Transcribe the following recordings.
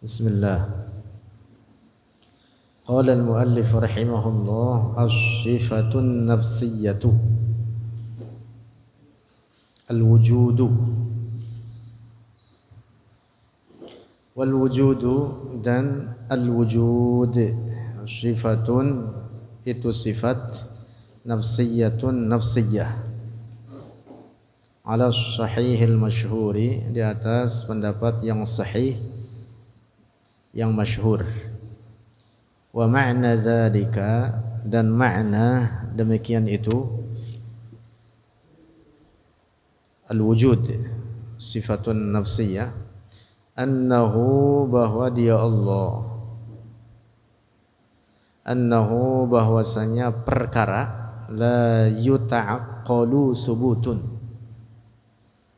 Bismillah. Qala al-muallif rahimahullah as-sifatun nafsiyyatu al-wujudu wal wujudu dan al-wujud. Sifatun itu sifat, nafsiyyatun nafsiyyah, ala sahihil masyhuri, di atas pendapat yang sahih yang masyhur. Wa ma'na dzalika, dan makna demikian itu, al-wujud sifatun nafsiyah, annahu, bahwa dia Allah, annahu, bahwasanya perkara, la yuta'aqqalu subutun,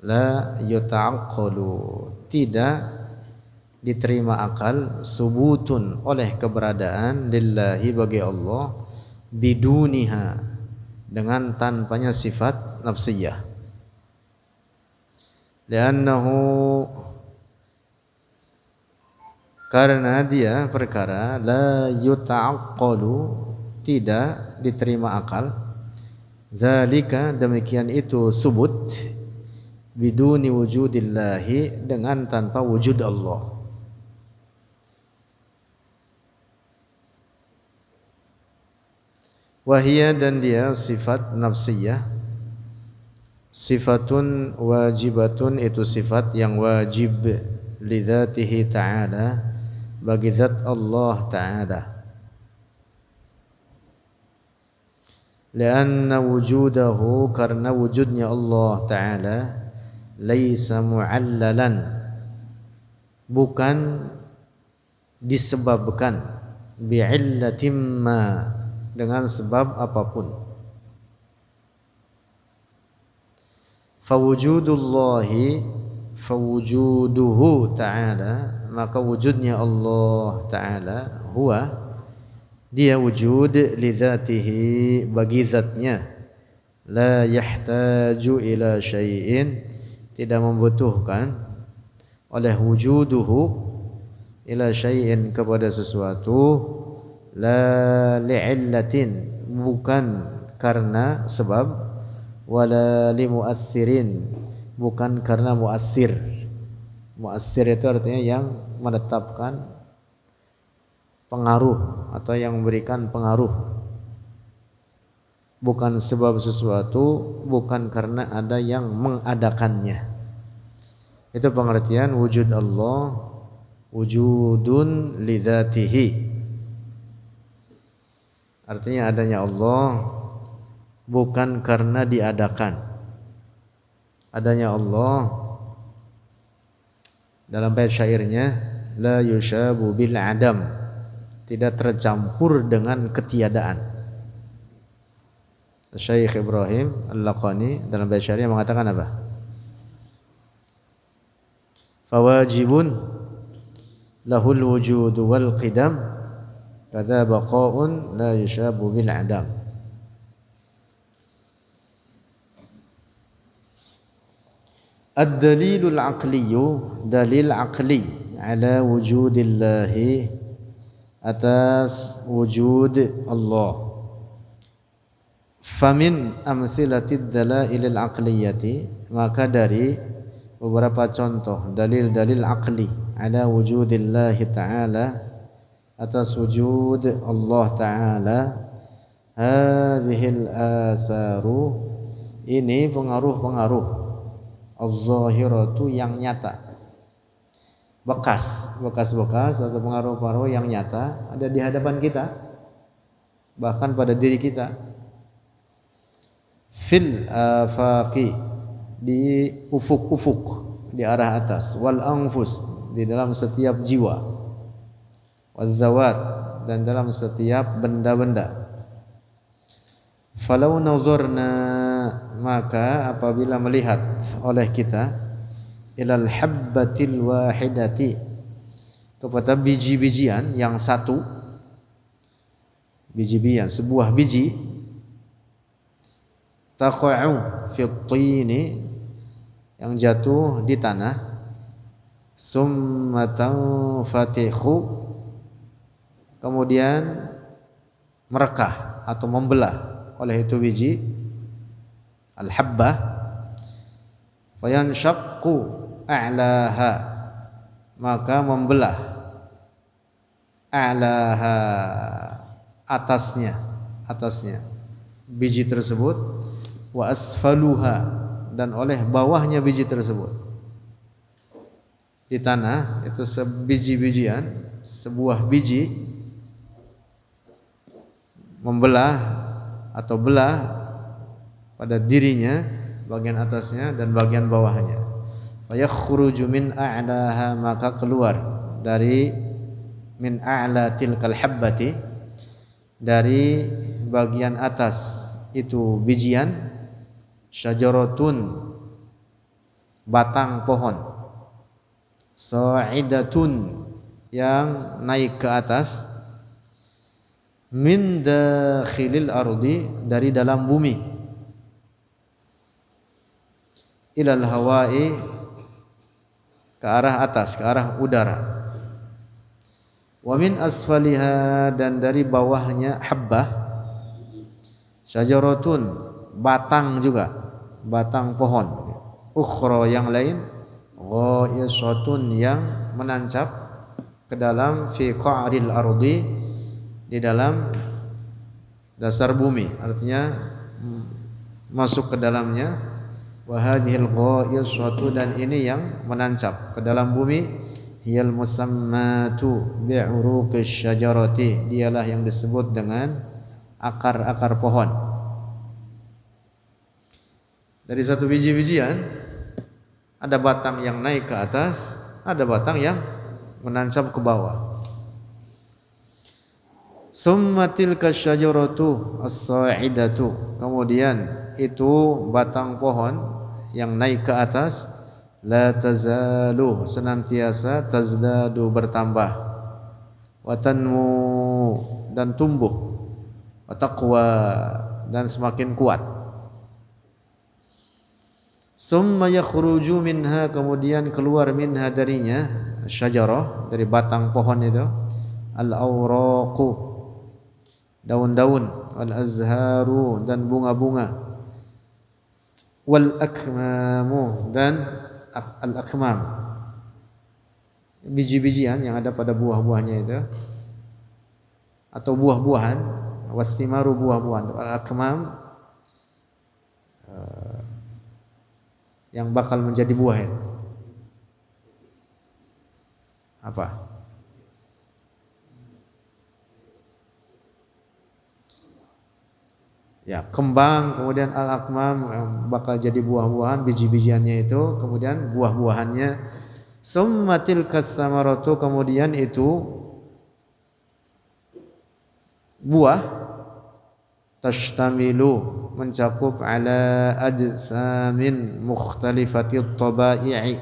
la yuta'aqqalu, tidak diterima akal, subutun, oleh keberadaan, lillahi, bagi Allah, biduniha, dengan tanpanya sifat nafsiyah. Li'annahu, karena dia perkara, la yuta'aqqalu, tidak diterima akal, zalika, demikian itu subut, biduni wujudillahi, dengan tanpa wujud Allah. Wahia, dan dia sifat nafsiyah, sifatun wajibatun, itu sifat yang wajib, lidzatihi ta'ala, bagi zat Allah ta'ala. Lianna wujudahu, karena wujudnya Allah ta'ala, laisa mu'allalan, bukan disebabkan, bi'illatim ma, dengan sebab apapun. Fawujudullahi, fawujuduhu ta'ala, maka wujudnya Allah ta'ala, huwa, dia wujud, lidzatihi, bagi zatnya, la yahtaju ila syai'in, tidak membutuhkan, oleh wujuduhu, ila syai'in, kepada sesuatu, la li'illatin, bukan karena sebab, wala limu'assirin, bukan karena mu'assir. Mu'assir itu artinya yang menetapkan pengaruh atau yang memberikan pengaruh. Bukan sebab sesuatu, bukan karena ada yang mengadakannya. Itu pengertian wujud Allah, wujudun lidzatihi, artinya adanya Allah bukan karena diadakan. Adanya Allah, dalam bait syairnya, la yushabu bil adam, tidak tercampur dengan ketiadaan. Syekh Ibrahim Al-Laqani dalam bait syairnya mengatakan apa? Fawajibun lahul wujud wal qidam, kadza baqa'un la yushabu bil adam. Ad-dalilul aqliyu, dalil aqli, ala wujudillahi, atas wujud Allah. Famin amsilatid dalailil aqliyati, maka dari beberapa contoh dalil-dalil aqli, ala wujudillahi ta'ala, atas wujud Allah ta'ala, hadhil asaru, ini pengaruh-pengaruh, az-zahiratu, yang nyata, bekas-bekas atau pengaruh-pengaruh yang nyata ada di hadapan kita, bahkan pada diri kita. Fil afaqi, di ufuk-ufuk, di arah atas, wal anfus, di dalam setiap jiwa, wal zawat, dan dalam setiap benda-benda. Falau nazarna, maka apabila melihat oleh kita, ilal habbatil wahidati, kepada biji-bijian yang satu, biji-bijian, sebuah biji, taqa'u fi tini, yang jatuh di tanah, summa tanfatihu, kemudian merekah atau membelah oleh itu biji al-habbah, fayanshaqqu a'laha, maka membelah a'laha, atasnya biji tersebut, wa asfaluha, dan oleh bawahnya biji tersebut. Di tanah itu sebiji-bijian, sebuah biji membelah atau belah pada dirinya, bagian atasnya dan bagian bawahnya. Fayakhruju min a'laha, maka keluar dari min a'la tilkal habbati, dari bagian atas itu bijian, syajaratun, batang pohon, sa'idatun, yang naik ke atas, min dakhilil ardi, dari dalam bumi, ilal hawai, ke arah atas, ke arah udara, wa min asfaliha, dan dari bawahnya habbah, syajaratun, batang juga, batang pohon ukhra, yang lain, ghaisatun, yang menancap ke dalam, fi qa'ril ardi, di dalam dasar bumi, artinya masuk ke dalamnya. Wa hadhil ghaisatu, dan ini yang menancap ke dalam bumi, hiyal musammatu bi'uruqish syajarati, dialah yang disebut dengan akar-akar pohon. Dari satu biji-bijian ada batang yang naik ke atas, ada batang yang menancap ke bawah. Summa tilka syajaratu as-sa'idatu, kemudian itu batang pohon yang naik ke atas, la tazalu, senantiasa, tazdadu, bertambah, wa tanmu, dan tumbuh, wa taqwa, dan semakin kuat. Summa yakhruju minha, kemudian keluar minha, darinya, syajarah, dari batang pohon itu, al-awraqu, daun-daun, wal azharu, dan bunga-bunga, wal akmamu, dan al-akmam, biji-bijian yang ada pada buah-buahnya itu, atau buah-buahan, wastimaru, buah-buahan, al-akmam, yang bakal menjadi buah itu apa? Ya, kembang, kemudian al-akmam, bakal jadi buah-buahan, biji-bijiannya itu, kemudian buah-buahannya. Summa tilkas samaratu, kemudian itu buah, tashtamilu, mencakup, ala ajsamin mukhtalifatit tabai'i,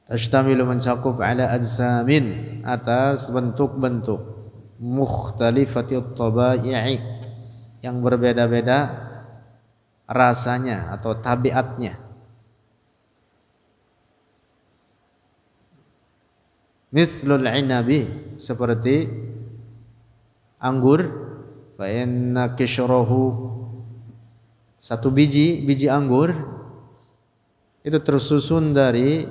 tashtamilu, mencakup, ala ajsamin, atas bentuk-bentuk, mukhtalifatit tabai'i, yang berbeda-beda rasanya atau tabiatnya. Mislul inabi, seperti anggur, fa inna kishrahu, satu biji anggur itu tersusun dari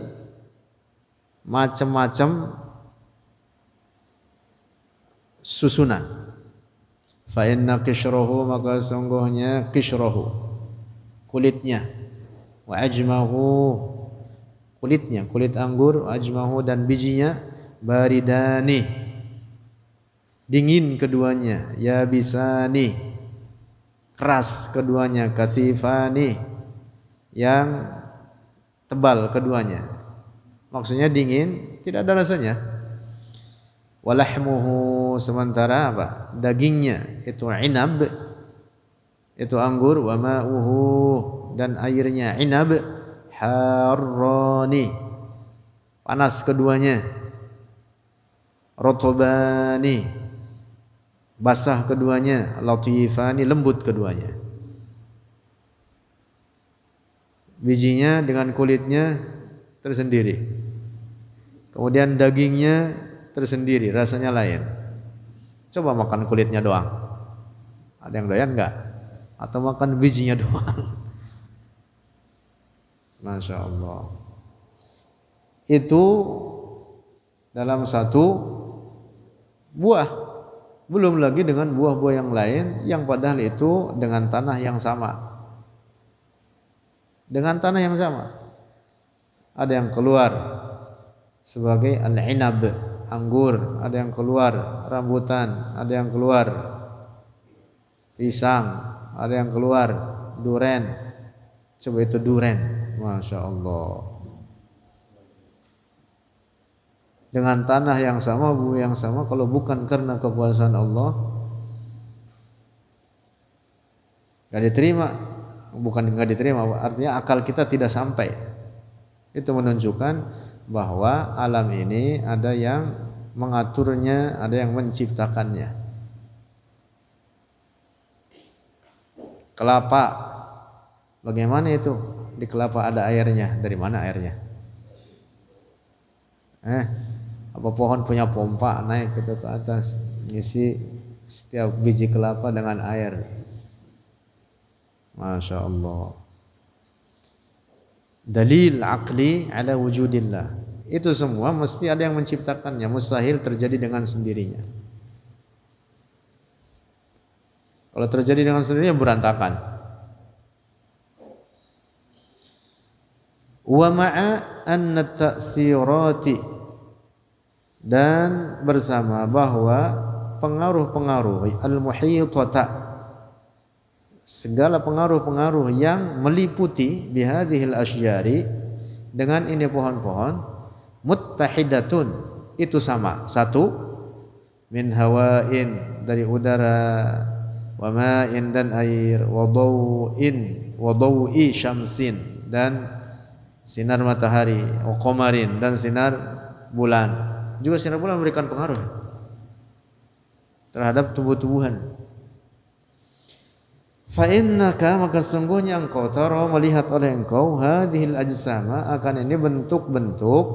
macam-macam susunan. Fa inna kishrahu, maka sungguhnya kishrahu, kulitnya, wa ajmahu, kulitnya, kulit anggur, wa ajmahu, dan bijinya, baridani, dingin keduanya, yabisani, keras keduanya, kasifani, yang tebal keduanya, maksudnya dingin, tidak ada rasanya. Walahmuhu, sementara apa? Dagingnya itu inab, itu anggur, wa ma'uhu, dan airnya inab, harrani, panas keduanya, rotobani, basah keduanya, latifani, lembut keduanya. Bijinya dengan kulitnya tersendiri. Kemudian dagingnya tersendiri, rasanya lain. Coba makan kulitnya doang. Ada yang doyan enggak? Atau makan bijinya doang? Masya Allah. Itu dalam satu buah. Belum lagi dengan buah-buah yang lain yang padahal itu dengan tanah yang sama. Dengan tanah yang sama. Ada yang keluar sebagai al-inab, anggur, ada yang keluar rambutan, ada yang keluar pisang, ada yang keluar duren. Coba itu duren, Masya Allah. Dengan tanah yang sama, bumi yang sama, kalau bukan karena kekuasaan Allah, gak diterima. Bukan gak diterima, artinya akal kita tidak sampai. Itu menunjukkan bahwa alam ini ada yang mengaturnya, ada yang menciptakannya. Kelapa, bagaimana itu? Di kelapa ada airnya. Dari mana airnya? Apa pohon punya pompa naik gitu ke atas, ngisi setiap biji kelapa dengan air. Masya Allah. Dalil aqli ala wujudillah. Itu semua mesti ada yang menciptakannya. Mustahil terjadi dengan sendirinya. Kalau terjadi dengan sendirinya berantakan. Wa ma'a anna ta'thirati, dan bersama bahwa pengaruh-pengaruh al-muhitata, segala pengaruh-pengaruh yang meliputi bihadhil asyjari, dengan ini pohon-pohon, muttahidatun, itu sama, satu, min hawain, dari udara, wa ma'in, dan air, wa daw'i syamsin, dan sinar matahari, wa qamarin, dan sinar bulan. Juga sinar bulan memberikan pengaruh terhadap tubuh-tubuhan. Fa innaka, maka sungguhnya engkau tara, melihat oleh engkau, hadhil ajsama, akan ini bentuk-bentuk,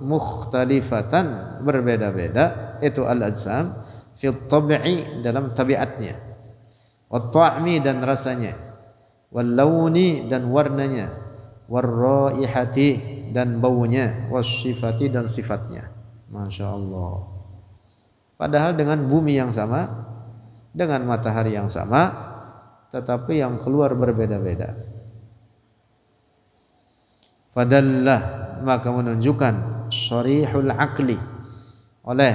mukhtalifatan, berbeda-beda, itu al-ajsam, fi tab'i, dalam tabiatnya, wa ta'mi, dan rasanya, wal launi, dan warnanya, war raihati, dan baunya, was sifati, dan sifatnya. Masya Allah. Padahal dengan bumi yang sama, dengan matahari yang sama, tetapi yang keluar berbeda-beda. Fadallah, maka menunjukkan syarihul aqli, oleh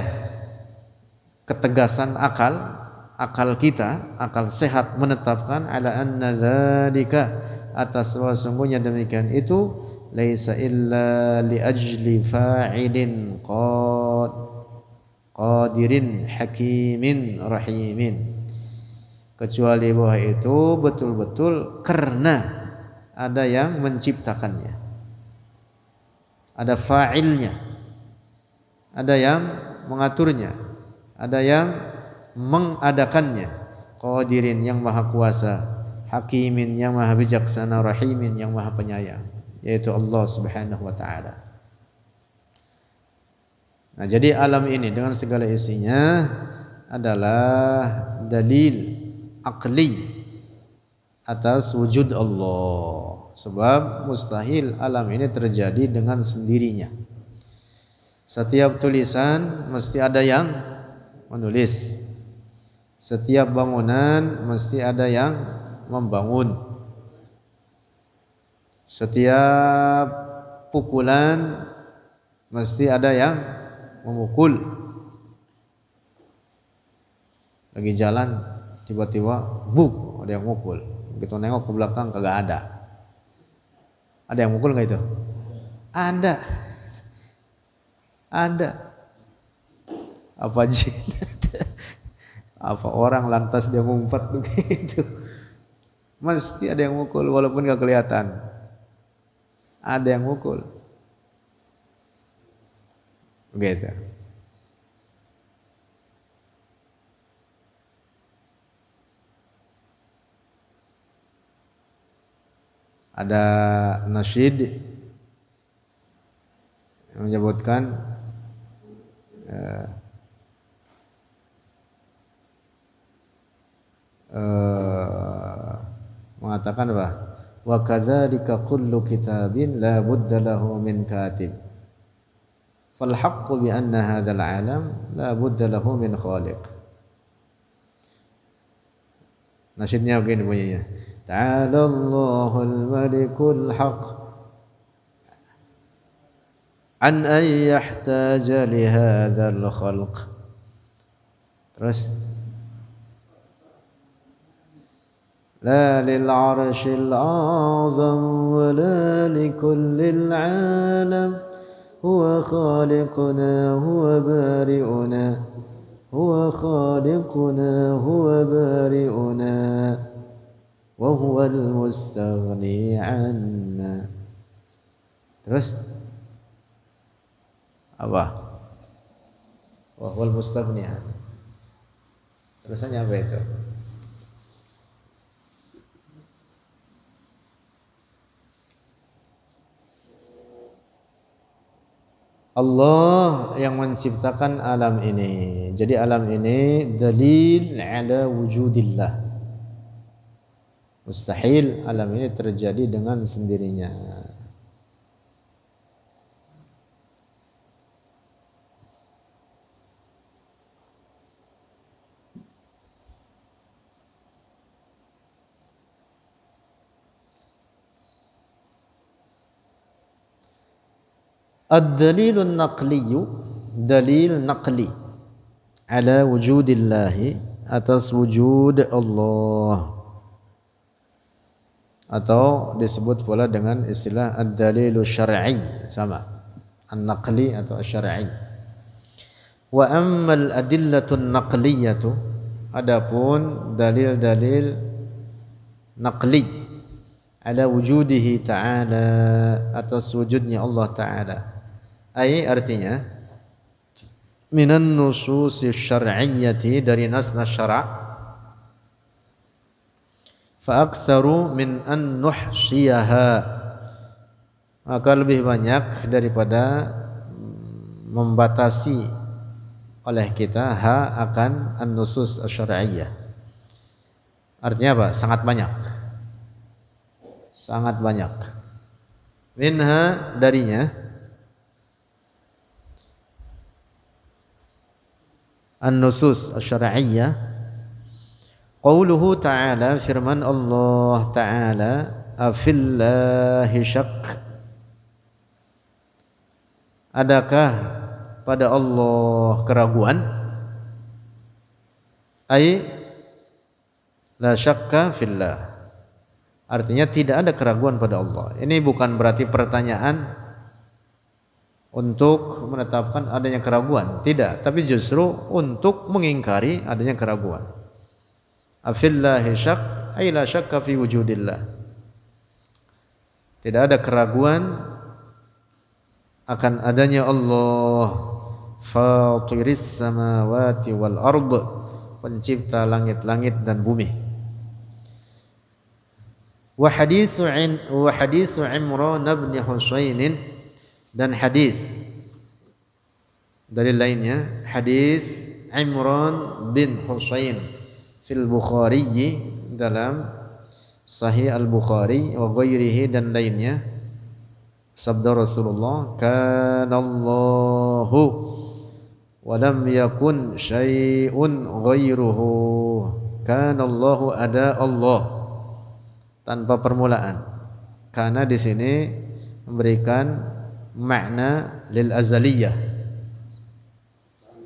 ketegasan akal kita, akal sehat menetapkan, ala anna dzalika, atas sesungguhnya demikian itu, laisa illa li ajli fa'ilin qadirin hakimin rahimin, kecuali bahwa itu betul-betul karena ada yang menciptakannya, ada fa'ilnya, ada yang mengaturnya, ada yang mengadakannya, qadirin, yang maha kuasa, hakimin, yang maha bijaksana, rahimin, yang maha penyayang, yaitu Allah Subhanahu wa ta'ala. Nah, jadi alam ini dengan segala isinya adalah dalil aqli atas wujud Allah. Sebab mustahil alam ini terjadi dengan sendirinya. Setiap tulisan mesti ada yang menulis. Setiap bangunan mesti ada yang membangun. Setiap pukulan mesti ada yang memukul. Lagi jalan tiba-tiba buk, ada yang mukul. Begitu nengok ke belakang kagak ada. Ada yang mukul enggak itu? Ada. Ada. Apa jin? Apa orang lantas dia ngumpat begitu? Mesti ada yang mukul walaupun enggak kelihatan. Ada yang mukul. Begitu. Ada nasyid menyebutkan mengatakan apa? Wa kadzalika kullu kitabin la budda lahu min katib. Fal haqqu bi anna hadzal alam la budda lahu min khaliq. Nasyidnya begini bunyinya. Ta'ala Allahul Malikul Haqq an an yahtaja li hadzal khalq. Terus لا للعرش الأعظم ولا لكل العالم هو خالقنا هو بارئنا هو خالقنا هو بارئنا وهو المستغني عنا. Terus apa? Wahwal mustaghni anna. Terusannya apa itu? Allah yang menciptakan alam ini. Jadi alam ini dalil ala wujudillah. Mustahil alam ini terjadi dengan sendirinya. Ad-dalilun naqliyu, dalil naqli ala wujudillahi, atas wujud Allah, atau disebut pula dengan istilah ad-dalilu syar'i, sama an-naqli atau asy-syar'i. Wa ammal adillatun naqliyatu, adapun dalil-dalil naqli ala wujudihi ta'ala, atas wujudnya Allah ta'ala. Artinya minan nususi syar'iyyati, dari nas-nas syara', fa aktsaru min an nuhsiyaha, maka lebih banyak daripada membatasi oleh kita akan an-nusus asy-syar'iyyah. Artinya apa? Sangat banyak. Sangat banyak. Minha, darinya, an-nusus asy-syar'iyyah, qauluhu ta'ala, firman Allah ta'ala, afillahi syak, adakah pada Allah keraguan? La syakka fillah, artinya tidak ada keraguan pada Allah. Ini bukan berarti pertanyaan untuk menetapkan adanya keraguan, tidak, tapi justru untuk mengingkari adanya keraguan. Afillahi syak, ay la syakka fi wujudillah, tidak ada keraguan akan adanya Allah, fatiris samawati wal ard, pencipta langit-langit dan bumi. Wa haditsu Imran bin Husain, dan hadis dari lainnya, hadis Imran bin Husain fil Bukhari, dalam Sahih Al-Bukhari, wa ghairihi, dan lainnya, sabda Rasulullah, kana Allahu wa lam yakun syai'un ghairuhu, kana Allahu, ada Allah tanpa permulaan. Kana di sini memberikan makna lil azaliyah,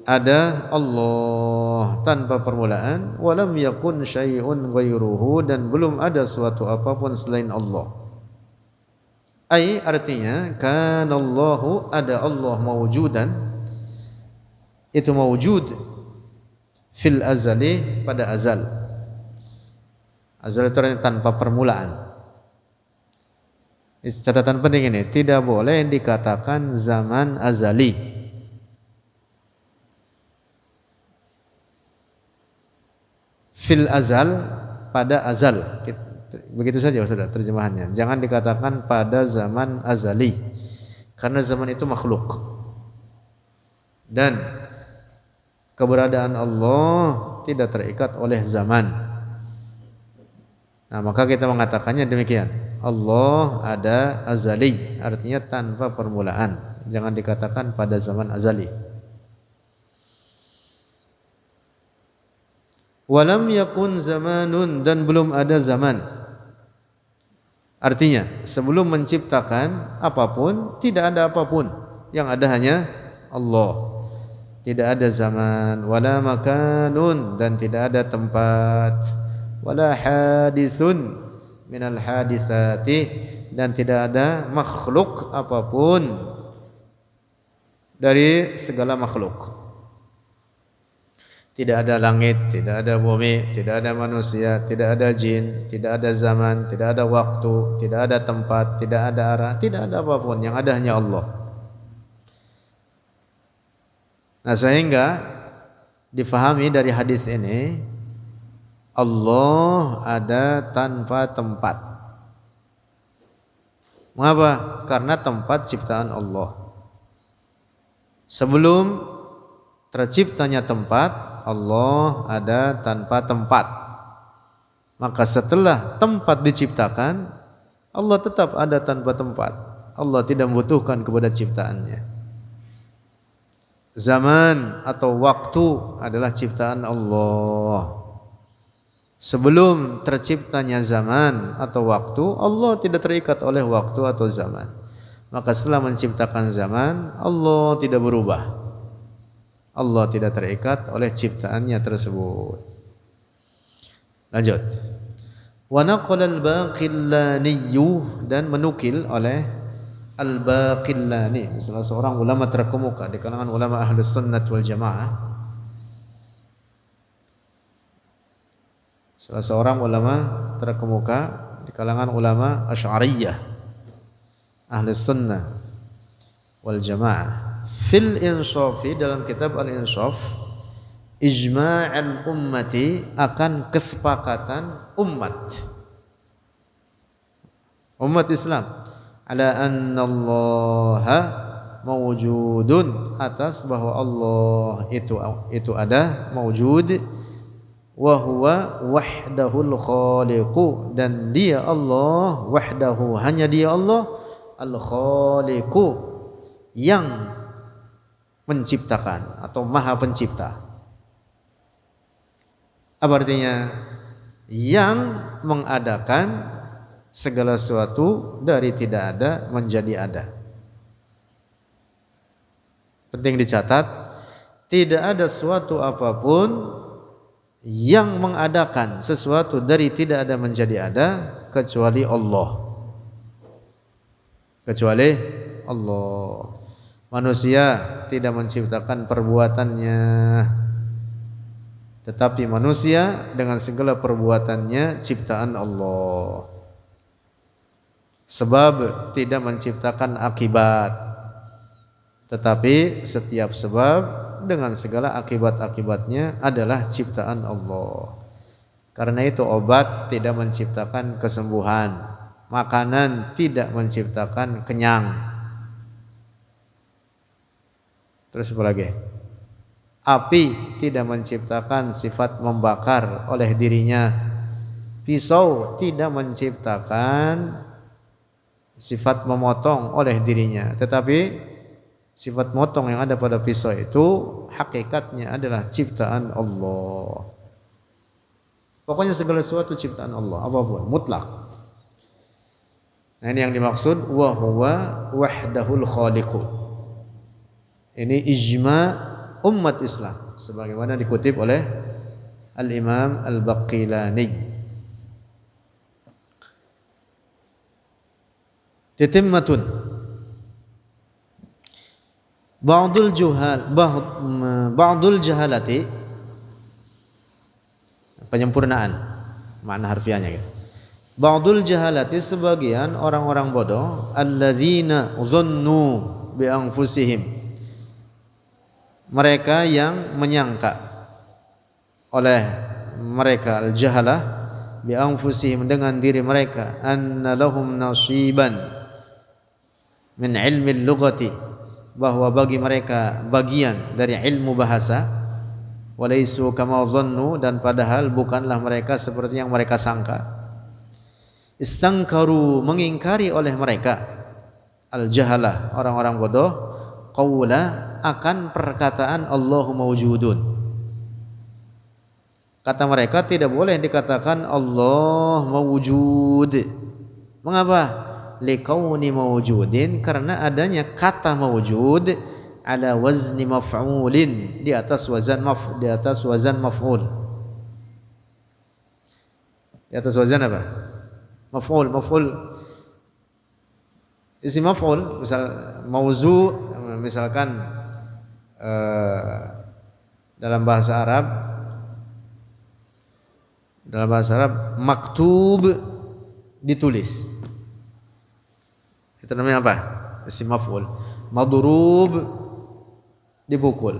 ada Allah tanpa permulaan, walam yakun syai'un ghairuhu, dan belum ada suatu apapun selain Allah. Artinya kana Allahu, ada Allah mawjudan, itu mawjud fil azali, pada azal. Azal itu tanpa permulaan. Catatan penting ini, tidak boleh dikatakan zaman azali. Fil azal, pada azal. Begitu saja sudah terjemahannya. Jangan dikatakan pada zaman azali. karena zaman itu makhluk dan keberadaan Allah tidak terikat oleh zaman. Nah, maka kita mengatakannya demikian. Allah ada azali, artinya tanpa permulaan. Jangan dikatakan pada zaman azali. Walam yakun zamanun, dan belum ada zaman. Artinya sebelum menciptakan apapun tidak ada apapun, yang ada hanya Allah. Tidak ada zaman, wala makanun, dan tidak ada tempat, wala hadisun minal hadisati, dan tidak ada makhluk apapun dari segala makhluk. Tidak ada langit, tidak ada bumi, tidak ada manusia, tidak ada jin, tidak ada zaman, tidak ada waktu, tidak ada tempat, tidak ada arah, tidak ada apapun, yang ada hanya Allah. Nah, sehingga difahami dari hadis ini, Allah ada tanpa tempat. Mengapa? Karena tempat ciptaan Allah. Sebelum terciptanya tempat, Allah ada tanpa tempat. Maka setelah tempat diciptakan, Allah tetap ada tanpa tempat. Allah tidak membutuhkan kepada ciptaannya. Zaman atau waktu adalah ciptaan Allah. Sebelum terciptanya zaman atau waktu, Allah tidak terikat oleh waktu atau zaman. Maka setelah menciptakan zaman, Allah tidak berubah. Allah tidak terikat oleh ciptaannya tersebut. Lanjut. Wa naqala al-Baqillani, dan menukil oleh Al-Baqillani, salah seorang ulama terkemuka di kalangan ulama Ahlus Sunnah wal Jamaah. Salah seorang ulama terkemuka di kalangan ulama Asy'ariyah Ahlus Sunnah wal Jamaah. Fil Inshafi, dalam kitab Al-Inshaf, ijma'al ummati, akan kesepakatan umat Islam, ala anna Allaha mawjudun, atas bahwa Allah itu ada, mawjud, wa huwa wahdahul khaliqu, dan dia Allah, wahdahu, hanya dia Allah, al khaliqu, yang menciptakan atau maha pencipta. Apa artinya? Yang mengadakan segala sesuatu dari tidak ada menjadi ada. Penting dicatat, tidak ada sesuatu apapun yang mengadakan sesuatu dari tidak ada menjadi ada kecuali Allah. Kecuali Allah. Manusia tidak menciptakan perbuatannya, tetapi manusia dengan segala perbuatannya ciptaan Allah. Sebab tidak menciptakan akibat, tetapi setiap sebab dengan segala akibat-akibatnya adalah ciptaan Allah. Karena itu obat tidak menciptakan kesembuhan, makanan tidak menciptakan kenyang. Terus apa lagi? Api tidak menciptakan sifat membakar oleh dirinya. Pisau tidak menciptakan sifat memotong oleh dirinya. Tetapi sifat motong yang ada pada pisau itu hakikatnya adalah ciptaan Allah. Pokoknya segala sesuatu ciptaan Allah, apapun, mutlak. Nah, ini yang dimaksud wa huwa wahdahul khaliqu. Ini ijma' umat Islam sebagaimana dikutip oleh Al-Imam Al-Baqillani. Titimmatun. Ba'dul jahalati, penyempurnaan makna harfiahnya gitu. Ba'dul jahalati, sebagian orang-orang bodoh, alladzina dhannu bi anfusihim, mereka yang menyangka oleh mereka, al-jahalah, bi anfusihim, dengan diri mereka, anna lahum nasiban, min ilmi lughati, bahwa bagi mereka bagian dari ilmu bahasa, walaisu kama dhannu, dan padahal bukanlah mereka seperti yang mereka sangka. Istangkaru, mengingkari oleh mereka, al-jahalah, orang-orang bodoh, qaula, akan perkataan Allahu mawjudun. Kata mereka tidak boleh dikatakan Allah mawjud. Mengapa? Liqauni mawjudin, karena adanya kata mawjud ala wazni maf'ulin, di atas wazan maf'ul. Di atas wazan apa? Maf'ul. Isim maf'ul, misal mauzu, misalkan dalam bahasa Arab maktub, ditulis. Itu namanya apa? Isim maf'ul. Madrub, dipukul.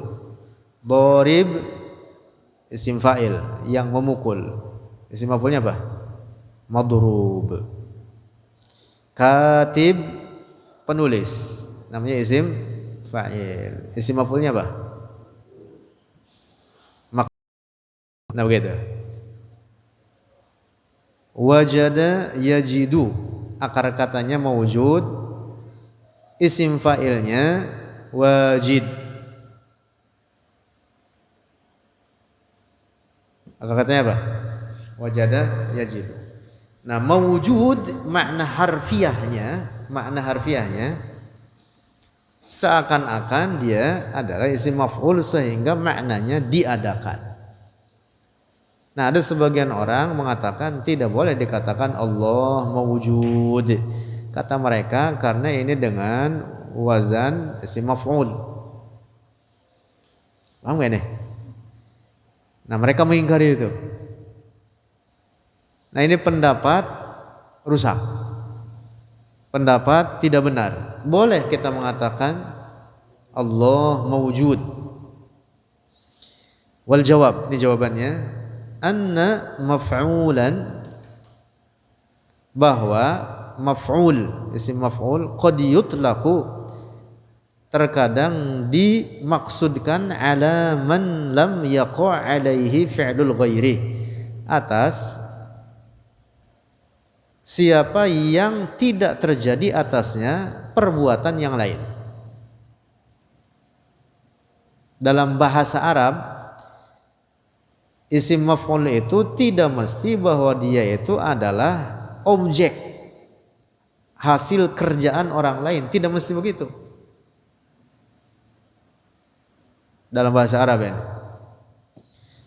Dharib, isim fa'il, yang memukul. Isim maf'ulnya apa? Madrub. Katib, penulis, namanya isim fa'il. Isim maf'ulnya apa? Nah begitu. Wajada yajidu, akar katanya mawjud, isim fa'ilnya wajid. Akar katanya apa? Wajada yajidu. Nah, mawjud makna harfiahnya seakan-akan dia adalah isim maf'ul, sehingga maknanya diadakan. Nah, ada sebagian orang mengatakan tidak boleh dikatakan Allah mawjud, kata mereka, karena ini dengan wazan isim maf'ul. Paham gak nih? Nah, mereka mengingkari itu. Nah, ini pendapat rusak, pendapat tidak benar. Boleh kita mengatakan Allah mawjud. Wal jawab, ini jawabannya, anna maf'ulan, bahwa maf'ul, isim maf'ul, qad yutlaqu, terkadang dimaksudkan ala man lam yaqa' alaihi fi'lul ghairi, atas siapa yang tidak terjadi atasnya perbuatan yang lain. Dalam bahasa Arab, isim maf'ul itu tidak mesti bahwa dia itu adalah objek hasil kerjaan orang lain, tidak mesti begitu. Dalam bahasa Arab ya.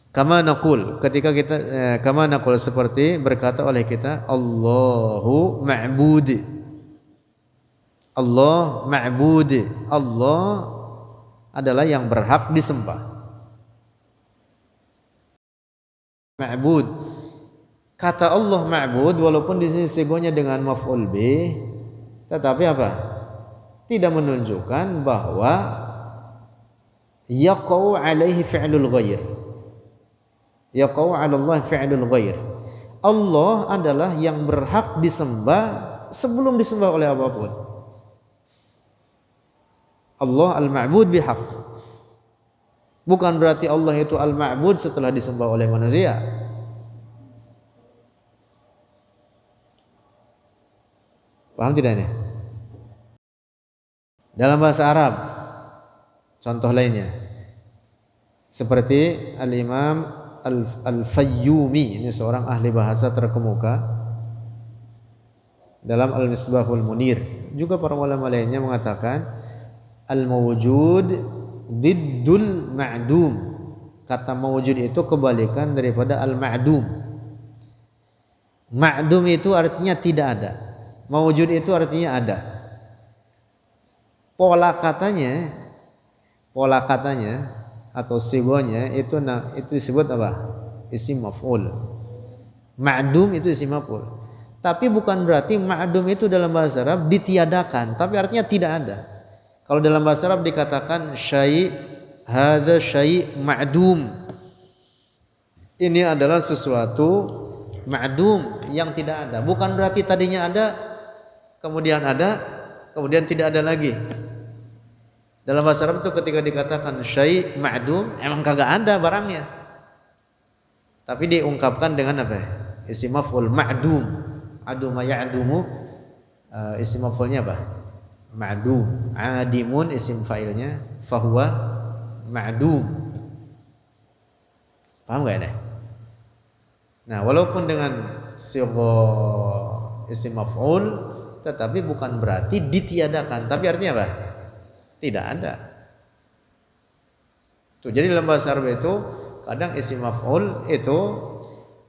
Kama naqul, ketika kita kama naqul, seperti berkata oleh kita Allahu ma'bud. Allah ma'bud, Allah adalah yang berhak disembah. Ma'bud, kata Allah ma'bud, walaupun di sini sigonya dengan maf'ul bih, tetapi apa? Tidak menunjukkan bahwa yaqau alaihi fi'lul ghair. Yaqau 'ala Allah fi'lul ghair. Allah adalah yang berhak disembah sebelum disembah oleh apapun. Allah al-ma'bud bihaq. Bukan berarti Allah itu al-ma'bud setelah disembah oleh manusia. Paham tidak ini? Dalam bahasa Arab, contoh lainnya seperti Al-Imam Al-Fayyumi, ini seorang ahli bahasa terkemuka, dalam Al-Misbahul Munir, juga para ulama lainnya mengatakan al-mawjud diddul ma'dum. Kata mawjud itu kebalikan daripada al-ma'dum. Ma'dum itu artinya tidak ada, mawjud itu artinya ada. Pola katanya atau sigonya itu disebut apa? Isim maf'ul. Ma'dum itu isim maf'ul. Tapi bukan berarti ma'dum itu dalam bahasa Arab ditiadakan, tapi artinya tidak ada. Kalau dalam bahasa Arab dikatakan syai', hadza syai' ma'dum, ini adalah sesuatu ma'dum yang tidak ada. Bukan berarti tadinya ada kemudian ada, kemudian tidak ada lagi. Dalam bahasa Arab itu ketika dikatakan syai' ma'dum, emang kagak ada barangnya. Tapi diungkapkan dengan apa? Isim maf'ul ma'dum. Aduma ya'dumu, isim maf'ulnya apa? Ma'dum. Adimun isim fa'ilnya, fahuwa ma'dum. Paham gak ini? Nah, walaupun dengan sigha isim maf'ul, tetapi bukan berarti ditiadakan. Tapi artinya apa? Tidak ada. Tuh, jadi dalam bahasa Arab itu kadang isim maf'ul itu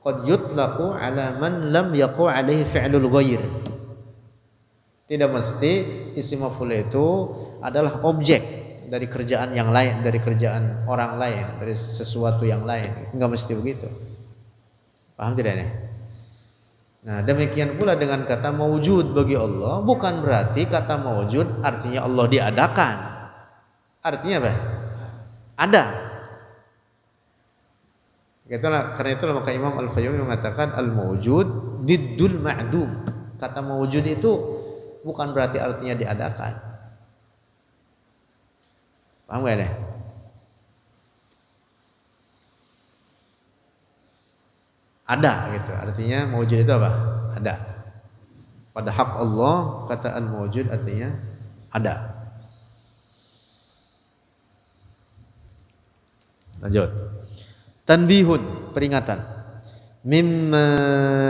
qad yutlaqu ala man lam yaqu alaihi fi'lul ghair. Tidak mesti isim maf'ul itu adalah objek dari kerjaan yang lain, dari kerjaan orang lain, dari sesuatu yang lain. Enggak mesti begitu. Paham tidak nih? Nah, demikian pula dengan kata mawjud bagi Allah, bukan berarti kata mawjud artinya Allah diadakan. Artinya apa? Ada. Karena itulah maka Imam Al-Fayyumi mengatakan al-mawjud diddul ma'dum. Kata mawjud itu bukan berarti artinya diadakan. Paham gak deh? Ada gitu. Artinya mawjud itu apa? Ada. Pada hak Allah kata al-mawjud artinya ada. Lanjut. Tanbihun, peringatan. Mimma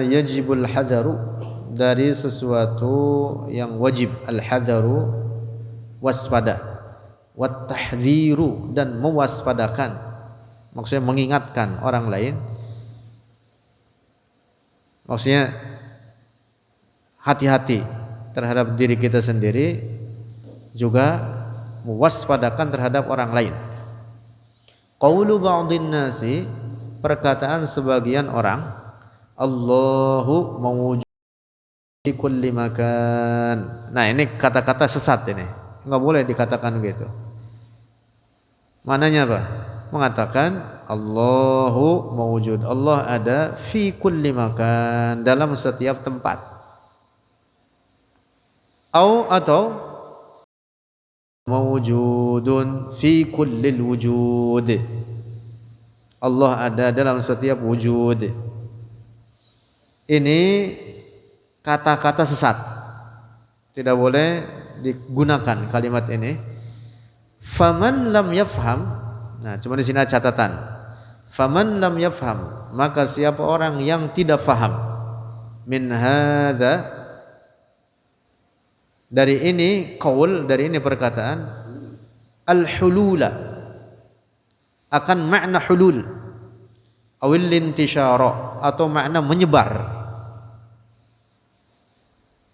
yajibul hadaru, dari sesuatu yang wajib al-hadaru, waspada, wat tahdhiru, dan mewaspadakan, maksudnya mengingatkan orang lain. Maksudnya hati-hati terhadap diri kita sendiri, juga mewaspadakan terhadap orang lain. Qaulu ba'dhin nasi, perkataan sebagian orang, Allahu mawjud di kulli makan. Nah, ini kata-kata sesat ini. Enggak boleh dikatakan begitu. Mananya apa? Mengatakan Allahu mawjud, Allah ada fi kulli makan, dalam setiap tempat. Atau mawjudun fi kullil wujud, Allah ada dalam setiap wujud. Ini kata-kata sesat, tidak boleh digunakan kalimat ini. Faman lam yafham, nah cuma di sini ada catatan. Faman lam yafham, maka siapa orang yang tidak faham, min hadza, dari ini qaul, dari ini perkataan, al-hulula, akan makna hulul, awil intishara, atau makna menyebar.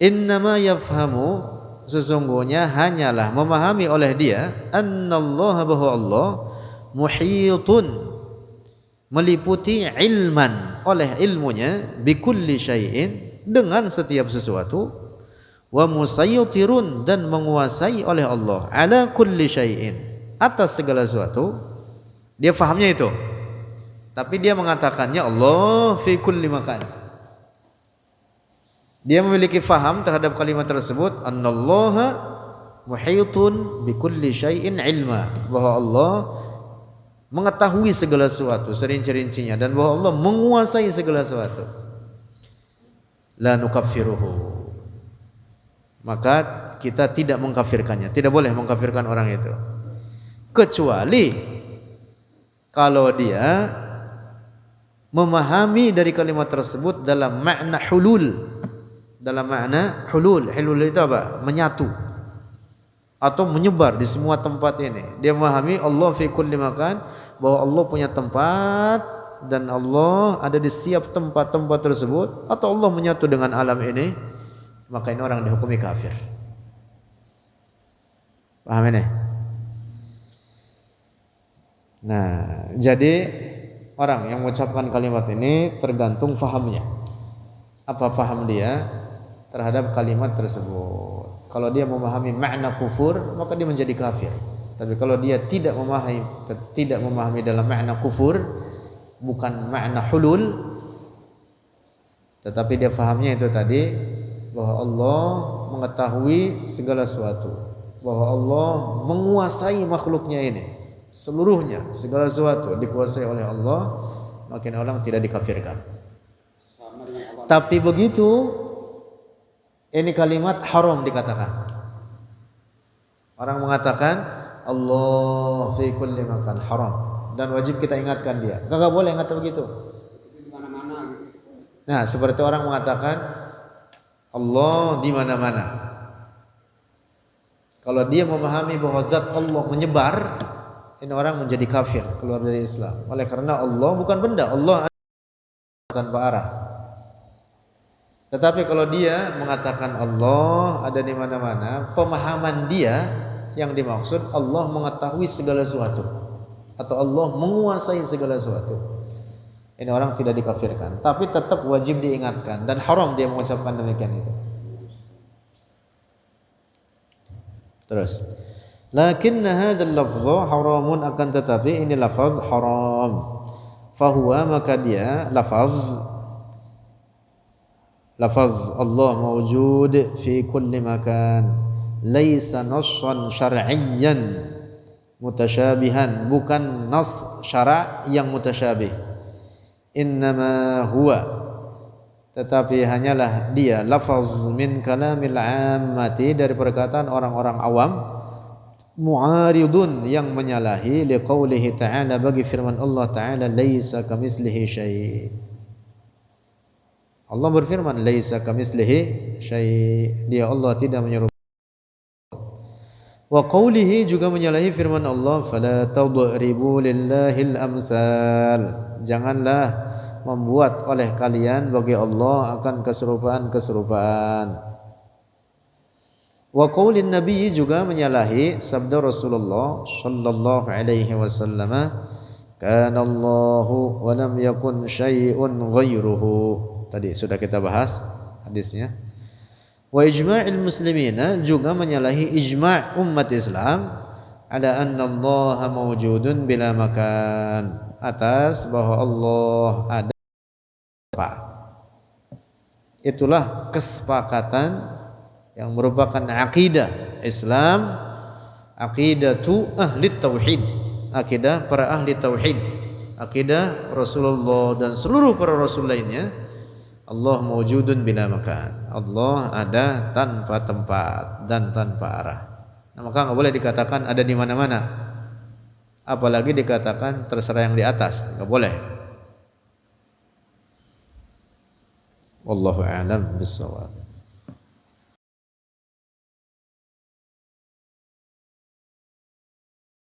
Innama yafhamu, sesungguhnya hanyalah memahami oleh dia, annallaha, bahwa Allah muhitun, meliputi ilman, oleh ilmunya, bikulli syai'in, dengan setiap sesuatu, wa musayyitirun, dan menguasai oleh Allah, ala kulli syai'in, atas segala sesuatu. Dia fahamnya itu, tapi dia mengatakannya Allah fi kulli makan. Dia memiliki faham terhadap kalimat tersebut, annallaha muhitun bikulli syai'in ilma, bahwa Allah mengetahui segala sesuatu serinci-rincinya, dan bahwa Allah menguasai segala sesuatu. La nukaffiruhu, maka kita tidak mengkafirkannya, tidak boleh mengkafirkan orang itu, kecuali kalau dia memahami dari kalimat tersebut dalam makna hulul. Dalam makna hulul, hulul itu apa? Menyatu atau menyebar di semua tempat ini. Dia memahami Allah fi kulli makan, bahwa Allah punya tempat dan Allah ada di setiap tempat-tempat tersebut, atau Allah menyatu dengan alam ini, maka ini orang dihukumi kafir. Paham ini? Nah, jadi orang yang mengucapkan kalimat ini tergantung fahamnya. Apa faham dia terhadap kalimat tersebut? Kalau dia memahami makna kufur, maka dia menjadi kafir. Tapi kalau dia tidak memahami dalam makna kufur, bukan makna hulul, tetapi dia fahamnya itu tadi, bahwa Allah mengetahui segala sesuatu, bahwa Allah menguasai makhluknya ini seluruhnya, segala sesuatu dikuasai oleh Allah, maka orang tidak dikafirkan. Tapi begitu ini kalimat haram dikatakan. Orang mengatakan Allah fi kulli makan haram, dan wajib kita ingatkan dia. Enggak boleh ngata begitu. Nah, seperti orang mengatakan Allah di mana-mana. Kalau dia memahami bahwa zat Allah menyebar, ini orang menjadi kafir, keluar dari Islam. Oleh karena Allah bukan benda, Allah tanpa arah. Tetapi kalau dia mengatakan Allah ada di mana-mana, pemahaman dia yang dimaksud Allah mengetahui segala sesuatu atau Allah menguasai segala sesuatu. Ini orang tidak dikafirkan, tapi tetap wajib diingatkan dan haram dia mengucapkan demikian itu. Terus, lakinna hadzal lafdhu haramun, akan tetapi ini lafaz haram. Fahuwa, maka dia lafaz Allah mawjud fi kulli makan, laisa nassan syar'iyyan mutasyabihan, bukan nas syara' yang mutasyabih. Innama huwa, tetapi hanyalah dia lafaz min kalamil ammati, dari perkataan orang-orang awam, mu'aridun, yang menyalahi liqaulihi ta'ala, bagi firman Allah ta'ala, laisa kamitslihi syai'. Allah berfirman laisa kamitslihi syai', dia Allah tidak menyerupai. Wa qaulihi, juga menyalahi firman Allah, fala tadribu lillahil amsal, janganlah membuat oleh kalian bagi Allah akan keserupaan-keserupaan. Wa qaulin nabi, juga menyalahi sabda Rasulullah sallallahu alaihi wasallam, kana Allahu wa lam yakun syai'un ghairuhu. Tadi sudah kita bahas hadisnya. Wa ijma'il muslimina, juga menyalahi ijma' umat Islam, ada anna Allah mawjudun bila makan, atas bahwa Allah ada. Itulah kesepakatan yang merupakan akidah Islam, aqidatu ahli tauhid, akidah para ahli tauhid, akidah Rasulullah dan seluruh para rasul lainnya. Allah mawjudun bila makan, Allah ada tanpa tempat dan tanpa arah. Nah, maka nggak boleh dikatakan ada di mana-mana, apalagi dikatakan terserah yang di atas, nggak boleh. Wallahu a'lam bishawab.